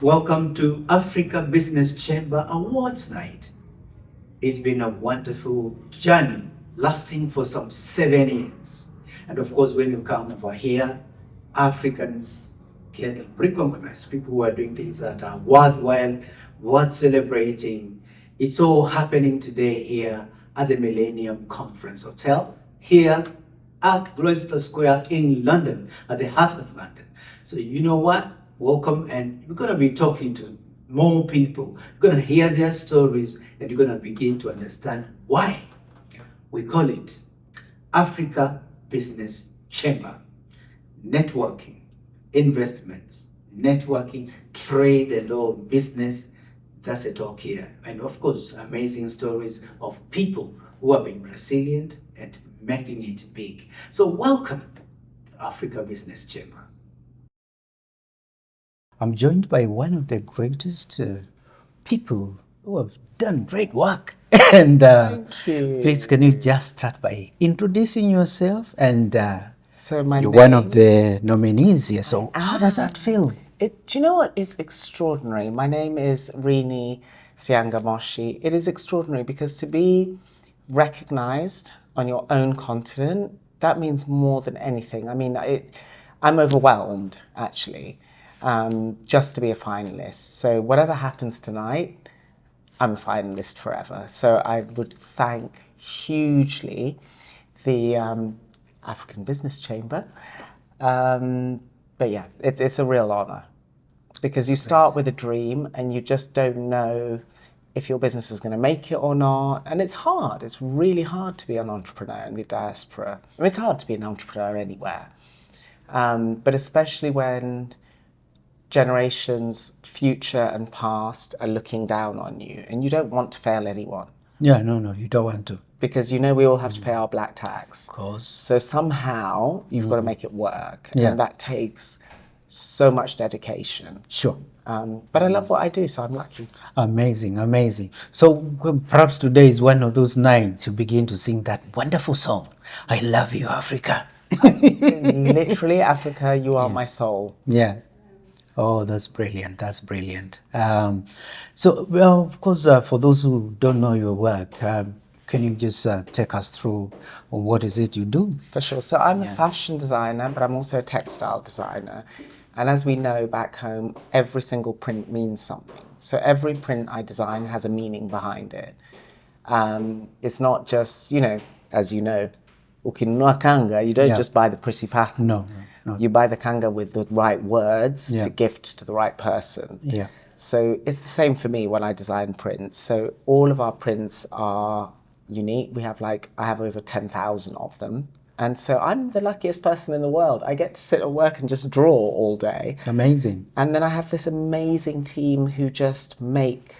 Welcome to Africa Business Chamber Awards Night. It's been a wonderful journey lasting for some 7 years. And of course, when you come over here, Africans get recognized, people who are doing things that are worthwhile, worth celebrating. It's all happening today here at the Millennium Conference Hotel, here at Gloucester Square in London, at the heart of London. So you know what? Welcome, and we're going to be talking to more people. You're going to hear their stories, and you're going to begin to understand why we call it Africa Business Chamber. Networking, investments, networking, trade, and all business. That's a talk here. And of course, amazing stories of people who have been resilient and making it big. So welcome to Africa Business Chamber. I'm joined by one of the greatest people who have done great work. And Thank you. Please, can you just start by introducing yourself? And So you're one of the nominees here. So how does that feel? Do you know what? It's extraordinary. My name is Rini Siangamoshi. It is extraordinary because to be recognized on your own continent, that means more than anything. I mean, I'm overwhelmed, actually, just to be a finalist. So whatever happens tonight, I'm a finalist forever. So I would thank hugely the African Business Chamber. But yeah, it's a real honor because you start with a dream and you just don't know if your business is going to make it or not. And it's hard. It's really hard to be an entrepreneur in the diaspora. I mean, it's hard to be an entrepreneur anywhere. But especially when generations, future and past, are looking down on you and you don't want to fail anyone. Yeah, no, you don't want to. Because you know we all have to pay our black tax. Of course. So somehow you've got to make it work. Yeah. And that takes so much dedication. Sure. But I love what I do, so I'm lucky. Amazing. So perhaps today is one of those nights you begin to sing that wonderful song, I Love You, Africa. Literally, Africa, you are my soul. Yeah. Oh, that's brilliant. So, well, of course, for those who don't know your work, can you just take us through what is it you do? For sure. So I'm a fashion designer, but I'm also a textile designer. And as we know back home, every single print means something. So every print I design has a meaning behind it. It's not just, as you know, ukinunua kanga, you don't just buy the pretty pattern. No. You buy the kanga with the right words to gift to the right person. Yeah. So it's the same for me when I design prints. So all of our prints are unique. I have over 10,000 of them. And so I'm the luckiest person in the world. I get to sit at work and just draw all day. Amazing. And then I have this amazing team who just make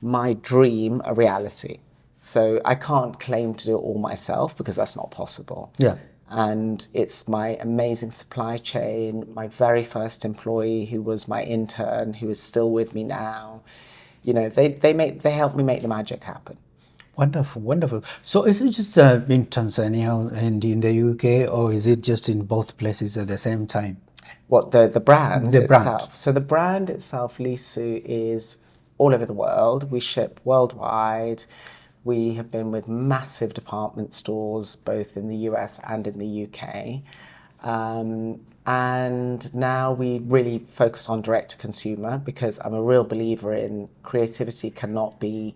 my dream a reality. So I can't claim to do it all myself because that's not possible. Yeah. And it's my amazing supply chain, my very first employee who was my intern, who is still with me now. They help me make the magic happen. Wonderful. So is it just in Tanzania and in the UK, or is it just in both places at the same time? What, the brand itself? Brand. So the brand itself, Lisu, is all over the world. We ship worldwide. We have been with massive department stores, both in the US and in the UK. And now we really focus on direct to consumer because I'm a real believer in creativity cannot be,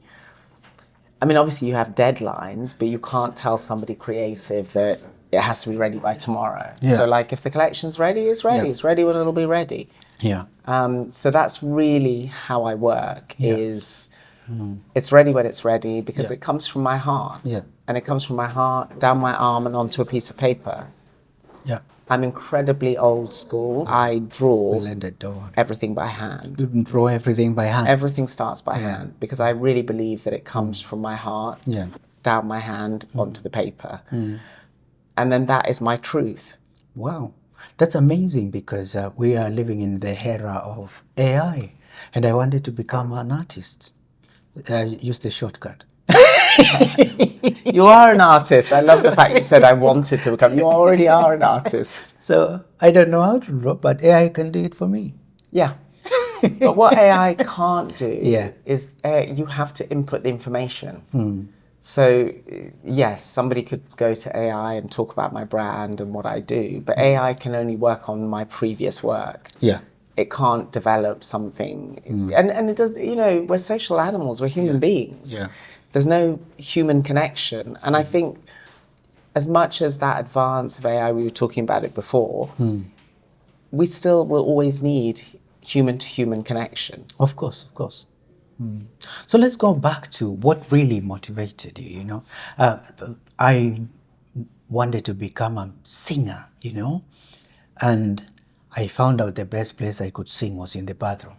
obviously you have deadlines, but you can't tell somebody creative that it has to be ready by tomorrow. Yeah. So if the collection's ready, it's ready. Yeah. It's ready when it'll be ready. Yeah. So that's really how I work is... It's ready when it's ready because it comes from my heart. Yeah. And it comes from my heart, down my arm and onto a piece of paper. Yeah. I'm incredibly old school. I draw everything by hand. You draw everything by hand? Everything starts by hand because I really believe that it comes from my heart, down my hand, onto the paper. And then that is my truth. Wow. That's amazing because we are living in the era of AI and I wanted to become an artist. Use the shortcut. You are an artist. I love the fact you said I wanted to become. You already are an artist. So I don't know how to draw, but AI can do it for me. Yeah. But what AI can't do Yeah. is you have to input the information. So yes, somebody could go to AI and talk about my brand and what I do, but AI can only work on my previous work. Yeah. It can't develop something. And it does, we're social animals, we're human beings. Yeah. There's no human connection. And I think as much as that advance of AI, we were talking about it before, we still will always need human-to-human connection. Of course, of course. So let's go back to what really motivated you, I wanted to become a singer, and I found out the best place I could sing was in the bathroom.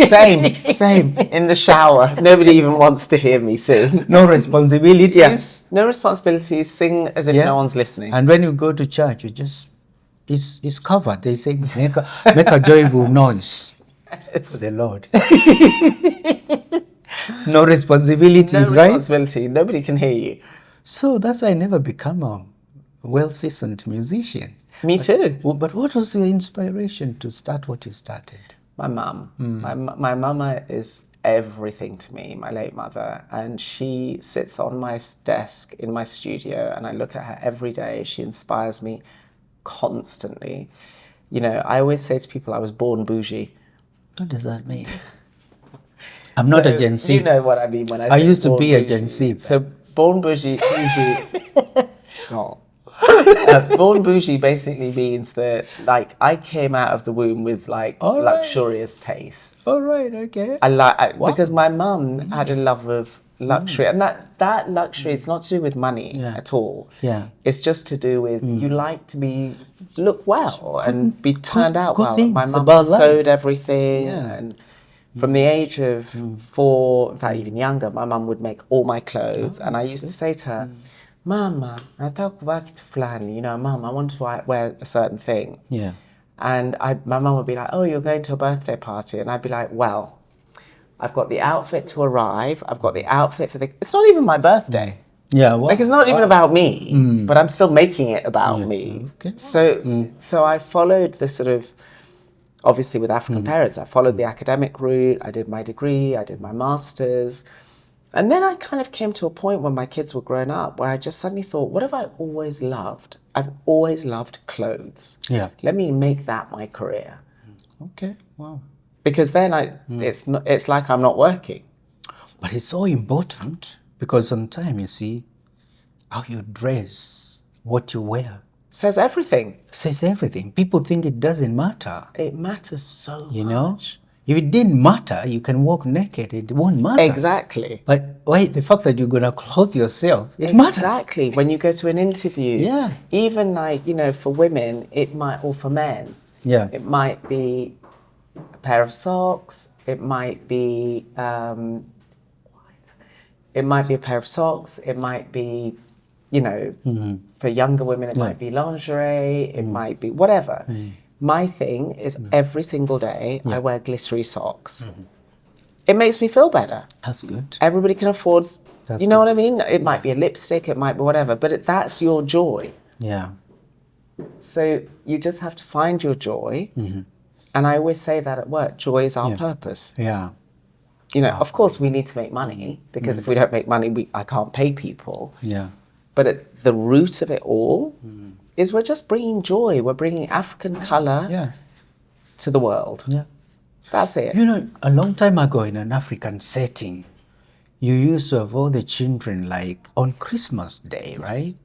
Same. In the shower. Nobody even wants to hear me sing. No responsibilities. Yes. No responsibilities. Sing as if no one's listening. And when you go to church, you just, it's covered. They say, make a joyful noise for the Lord. No responsibilities, No right? responsibility. Nobody can hear you. So that's why I never become a well-seasoned musician. Me too. But what was your inspiration to start what you started? My mum. My mama is everything to me, my late mother. And she sits on my desk in my studio and I look at her every day. She inspires me constantly. I always say to people I was born bougie. What does that mean? I'm not a Gen Z. You know what I mean when I say used to born be a bougie. Gen Z. So born bougie. Born bougie basically means that I came out of the womb with luxurious tastes. All right, okay. Because my mum had a love of luxury, and that luxury, it's not to do with money at all. Yeah. It's just to do with you like to look well and be turned out well. My mum sewed everything, and from the age of 4, in fact even younger, my mum would make all my clothes, and I used to say to her, Mama, nataka kuvaa kitu fulani, Mum, I want to wear a certain thing. Yeah. And my mum would be like, oh, you're going to a birthday party. And I'd be like, well, I've got the outfit to arrive. I've got the outfit for it's not even my birthday. Yeah. Well, it's not even about me, but I'm still making it about me. Okay. So I followed the sort of, obviously with African parents, I followed the academic route. I did my degree, I did my master's. And then I kind of came to a point when my kids were grown up where I just suddenly thought, what have I always loved? I've always loved clothes. Yeah. Let me make that my career. Okay. Wow. Because then it's like I'm not working. But it's so important because sometimes you see how you dress, what you wear. Says everything. Says everything. People think it doesn't matter. It matters so much. If it didn't matter, you can walk naked. It won't matter. Exactly. But wait, the fact that you're going to clothe yourself, it matters. Exactly. When you go to an interview, Yeah. even for women, it might, or for men, Yeah. it might be a pair of socks. It might be, a pair of socks. It might be, for younger women, it might be lingerie. It might be whatever. My thing is every single day I wear glittery socks. It makes me feel better. That's good. Everybody can afford, That's what I mean? It might be a lipstick, it might be whatever, but that's your joy. Yeah. So you just have to find your joy. And I always say that at work, joy is our purpose. Yeah. Of course we need to make money because if we don't make money, I can't pay people. Yeah. But at the root of it all is we're just bringing joy. We're bringing African colour to the world. Yeah. That's it. A long time ago in an African setting, you used to have all the children on Christmas Day, right?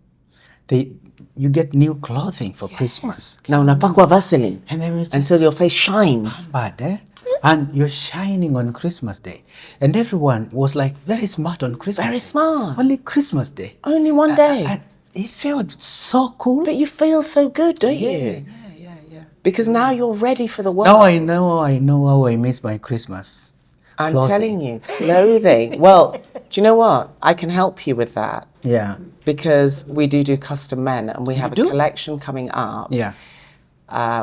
You get new clothing for Christmas. Now unapakwa Vaseline And then until your face shines. bad, eh? And you're shining on Christmas Day. And everyone was very smart on Christmas Very Day. smart. Only Christmas Day. Only one day. And it felt so cool. But you feel so good, don't you? Yeah. Because now you're ready for the world. Now I know how I miss my Christmas. I'm clothing. telling you, clothing. Well, do you know what? I can help you with that. Yeah. Because we do custom men and we have a collection coming up. Yeah.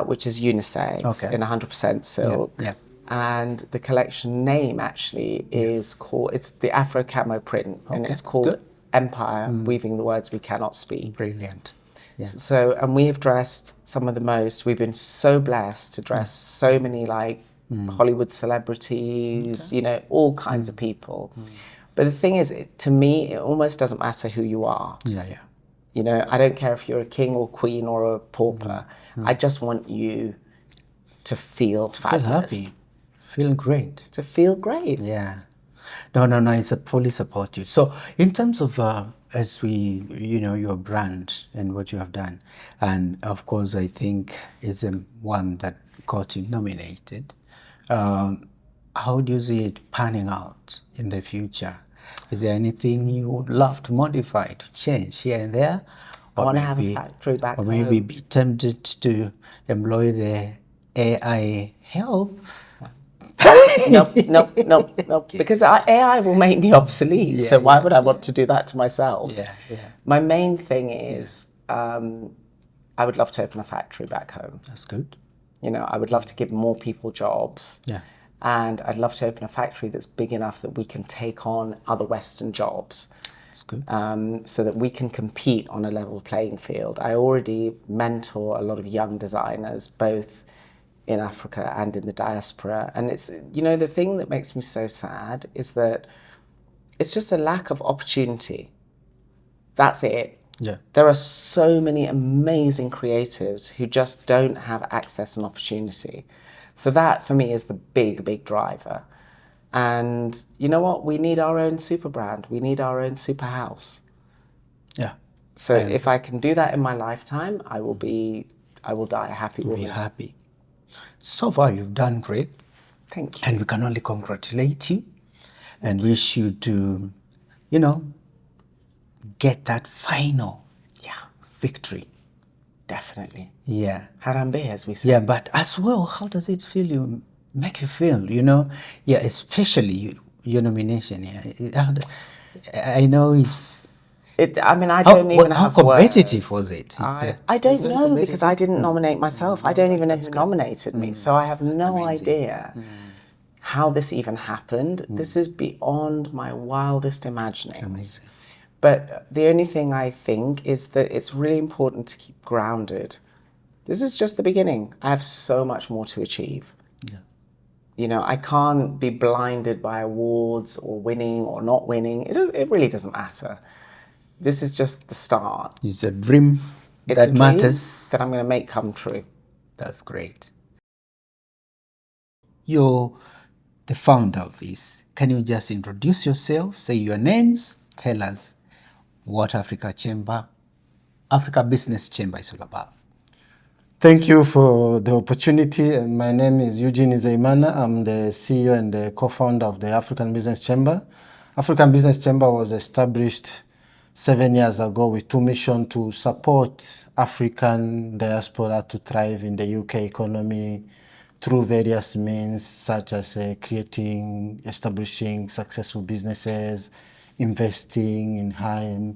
Which is unisex in 100% silk. Yeah. And the collection name actually is it's the Afro Camo print, and it's called Empire, Weaving the Words We Cannot Speak. Brilliant. Yeah. So, and we have dressed some of the most, we've been so blessed to dress so many Hollywood celebrities, you know, all kinds of people. But the thing is, to me, it almost doesn't matter who you are. Yeah, yeah. You know, I don't care if you're a king or queen or a pauper. I just want you to feel fabulous. Feel happy. Feel great. To feel great. Yeah. No, it's a fully support you. So in terms of, as we, you know, your brand and what you have done, and of course, I think is one that got you nominated. How do you see it panning out in the future? Is there anything you would love to modify, to change here and there? I want to have a factory back home. Or maybe be tempted to employ the AI help? Nope. Because AI will make me obsolete. So why would I want to do that to myself? Yeah. My main thing is I would love to open a factory back home. That's good. You know, I would love to give more people jobs. Yeah. And I'd love to open a factory that's big enough that we can take on other Western jobs. That's good. So that we can compete on a level playing field. I already mentor a lot of young designers, both in Africa and in the diaspora. And it's, you know, the thing that makes me so sad is that it's just a lack of opportunity. That's it. Yeah. There are so many amazing creatives who just don't have access and opportunity. So that, for me, is the big driver. And you know what? We need our own super brand. We need our own super house. Yeah. So if I can do that in my lifetime, I will die a happy woman. Be happy. So far, you've done great. Thank you. And we can only congratulate you and wish you to, you know, get that final victory. Definitely. Yeah. Harambe, as we say. Yeah, but as well, how does it make you feel, you know? Yeah, especially your nomination. Yeah. I know it's... I mean, I don't even have How competitive words. was it? I don't know, because I didn't nominate myself. I don't even know who nominated me. So I have no idea how this even happened. This is beyond my wildest imaginings. Amazing. But the only thing I think is that it's really important to keep grounded. This is just the beginning. I have so much more to achieve. Yeah. You know, I can't be blinded by awards or winning or not winning. It really doesn't matter. This is just the start. It's a dream that matters. That I'm going to make come true. That's great. You're the founder of this. Can you just introduce yourself, say your names, tell us what Africa Business Chamber is all about? Thank you for the opportunity. My name is Eugene Izeimana. I'm the CEO and the co-founder of the African Business Chamber. African Business Chamber was established 7 years ago with two missions: to support African diaspora to thrive in the UK economy through various means, such as establishing successful businesses, investing in high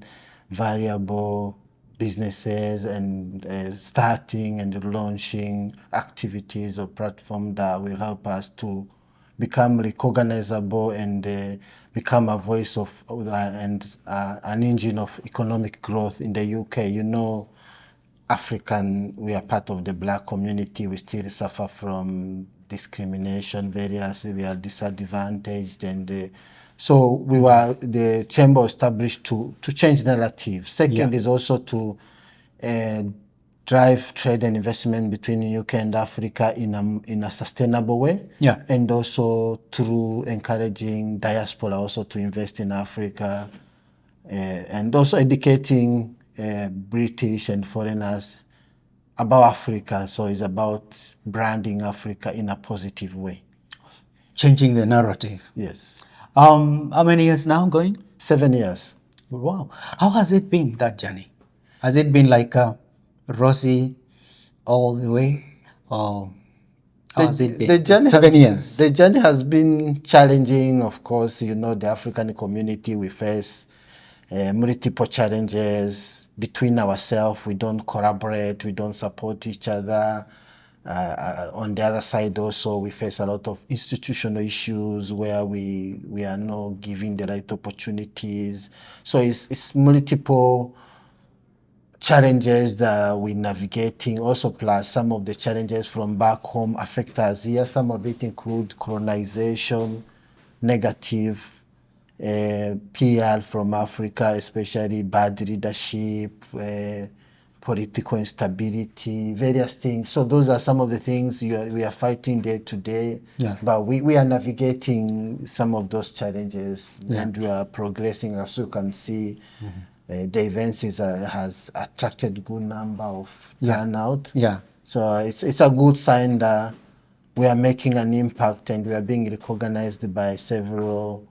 variable businesses, and starting and launching activities or platforms that will help us to become recognizable and become a voice of and an engine of economic growth in the UK. You know, we are part of the Black community. We still suffer from discrimination, we are disadvantaged, and so the chamber established to change narrative. Second is also to drive trade and investment between the UK and Africa in a sustainable way. Yeah. And also through encouraging diaspora also to invest in Africa, and also educating British and foreigners about Africa. So it's about branding Africa in a positive way. Changing the narrative. Yes. How many years now going? 7 years. Wow. How has it been, that journey? Has it been like rosy all the way? Or how has it been? The journey 7 years. The journey has been challenging, of course. You know, the African community, we face multiple challenges between ourselves. We don't collaborate, we don't support each other. On the other side also, we face a lot of institutional issues where we are not giving the right opportunities. So it's multiple challenges that we're navigating, also plus some of the challenges from back home affect us here. Some of it include colonization, negative PR from Africa, especially bad leadership, political instability, various things. So those are some of the things we are fighting day to day. Yeah. But we are navigating some of those challenges, Yeah. and we are progressing. As you can see, the events has attracted good number of turnout. Yeah. So it's a good sign that we are making an impact and we are being recognized by several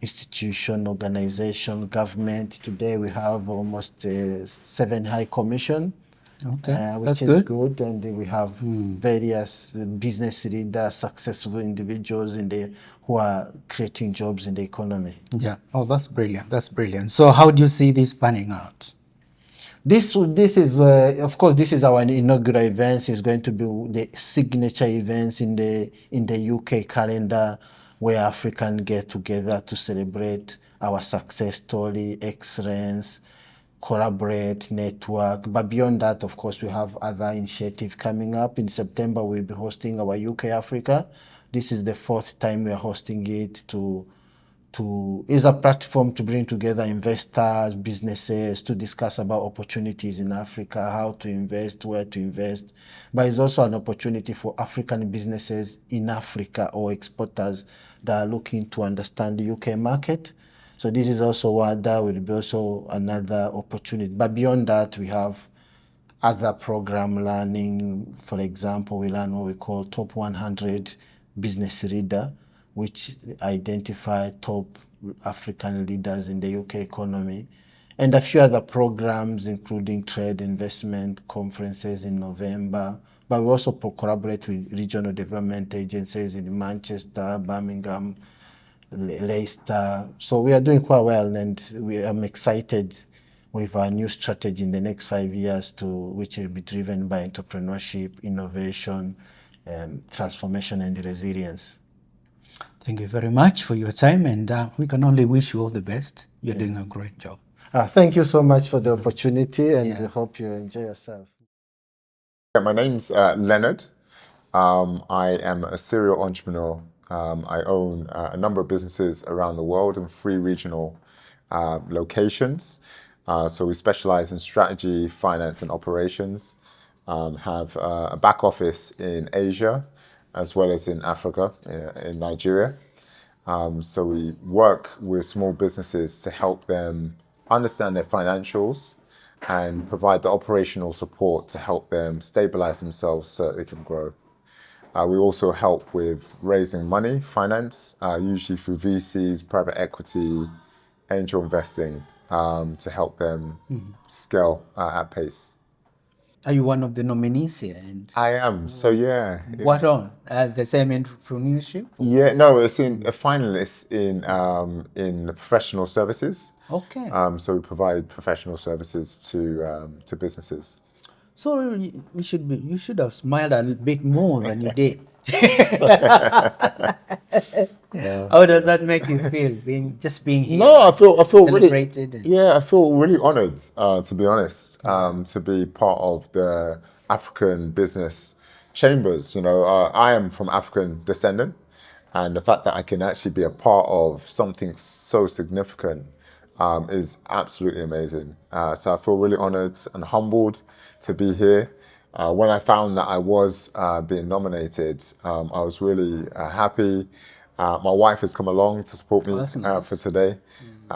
institution, organization, government. Today we have almost 7 high commission, which That's is good. and we have various business leaders, successful individuals who are creating jobs in the economy. Yeah. Oh, that's brilliant. That's brilliant. So how do you see this panning out? This is of course this is our inaugural events. It's going to be the signature events in the UK calendar, where Africans get together to celebrate our success story, excellence, collaborate, network. But beyond that, of course, we have other initiatives coming up. In September, we'll be hosting our UK Africa. This is the 4th time we are hosting it is a platform to bring together investors, businesses, to discuss about opportunities in Africa, how to invest, where to invest. But it's also an opportunity for African businesses in Africa or exporters that are looking to understand the UK market. So this is also that will be also another opportunity. But beyond that, we have other program learning. For example, we learn what we call top 100 business leader, which identify top African leaders in the UK economy, and a few other programs, including trade, investment, conferences in November. But we also collaborate with regional development agencies in Manchester, Birmingham, Leicester. So we are doing quite well, and I'm excited with our new strategy in the next 5 years, which will be driven by entrepreneurship, innovation, transformation, and resilience. Thank you very much for your time, and we can only wish you all the best. You're doing a great job. Thank you so much for the opportunity, and I hope you enjoy yourself. My name's Leonard. I am a serial entrepreneur. I own a number of businesses around the world in 3 regional locations. So we specialize in strategy, finance, and operations. Have a back office in Asia, as well as in Africa, in Nigeria. So we work with small businesses to help them understand their financials and provide the operational support to help them stabilize themselves so that they can grow. We also help with raising money, finance, usually through VCs, private equity, angel investing, to help them scale at pace. Are you one of the nominees here? And I am, so yeah. what on? The same entrepreneurship? Yeah, no, it's a finalist in professional services. Okay. So we provide professional services to businesses. So you should have smiled a bit more than you did. How does that make you feel, being here? No, I feel celebrated really, I feel really honoured, to be honest, to be part of the African Business Chambers. You know, I am from African descendant, and the fact that I can actually be a part of something so significant is absolutely amazing. So I feel really honoured and humbled to be here. When I found that I was being nominated, I was really happy. My wife has come along to support me nice. for today,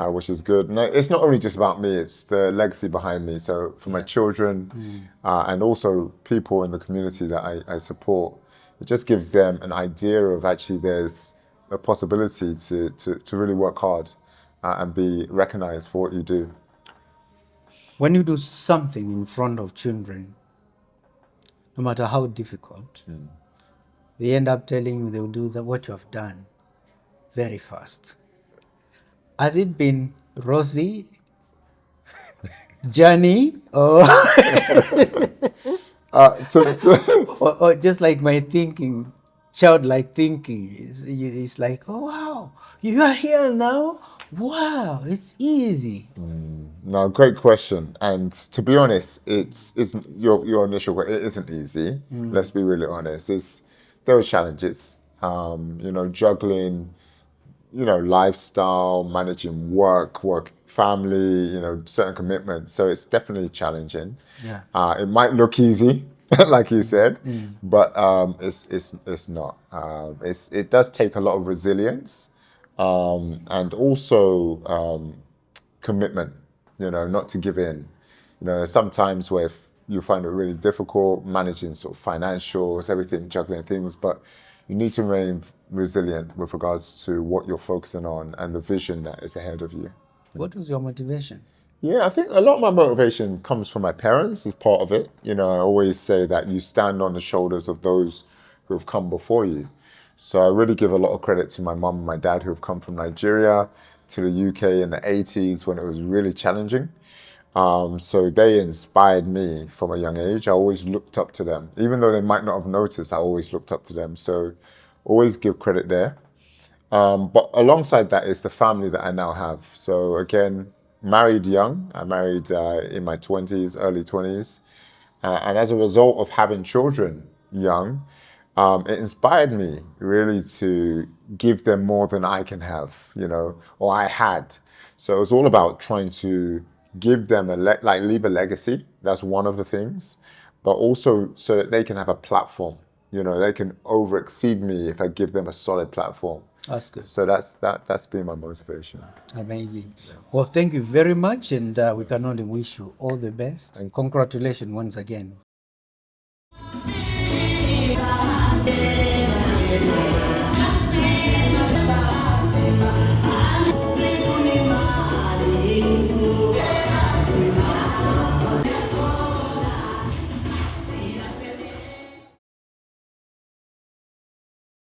which is good. No, it's not only just about me, it's the legacy behind me. So for my children and also people in the community that I support, it just gives them an idea of actually there's a possibility to really work hard and be recognized for what you do. When you do something in front of children, no matter how difficult, they end up telling you they'll do what you have done very fast. Has it been rosy journey, or or just like my thinking, childlike thinking? It's like, oh wow, you are here now. Wow, it's easy. No, great question. And to be honest, it's your initial question. It isn't easy. Let's be really honest. There are challenges. Juggling, lifestyle, managing work, family, certain commitments. So it's definitely challenging. Yeah. It might look easy, like you said, but it's not. It does take a lot of resilience, and also commitment. Not to give in. There's sometimes where you find it really difficult managing sort of financials, everything, juggling things, but you need to remain resilient with regards to what you're focusing on and the vision that is ahead of you. What was your motivation? Yeah, I think a lot of my motivation comes from my parents as part of it. I always say that you stand on the shoulders of those who have come before you. So I really give a lot of credit to my mum and my dad who have come from Nigeria to the UK in the 80s when it was really challenging. So they inspired me from a young age. I always looked up to them. Even though they might not have noticed, I always looked up to them. So always give credit there. But alongside that is the family that I now have. So again, married young. I married in my 20s, early 20s. And as a result of having children young, it inspired me really to give them more than I can have, or I had. So it was all about trying to give them leave a legacy. That's one of the things, but also so that they can have a platform. They can exceed me if I give them a solid platform. That's good. So that's been my motivation. Amazing. Well, thank you very much, and we can only wish you all the best. And congratulations once again.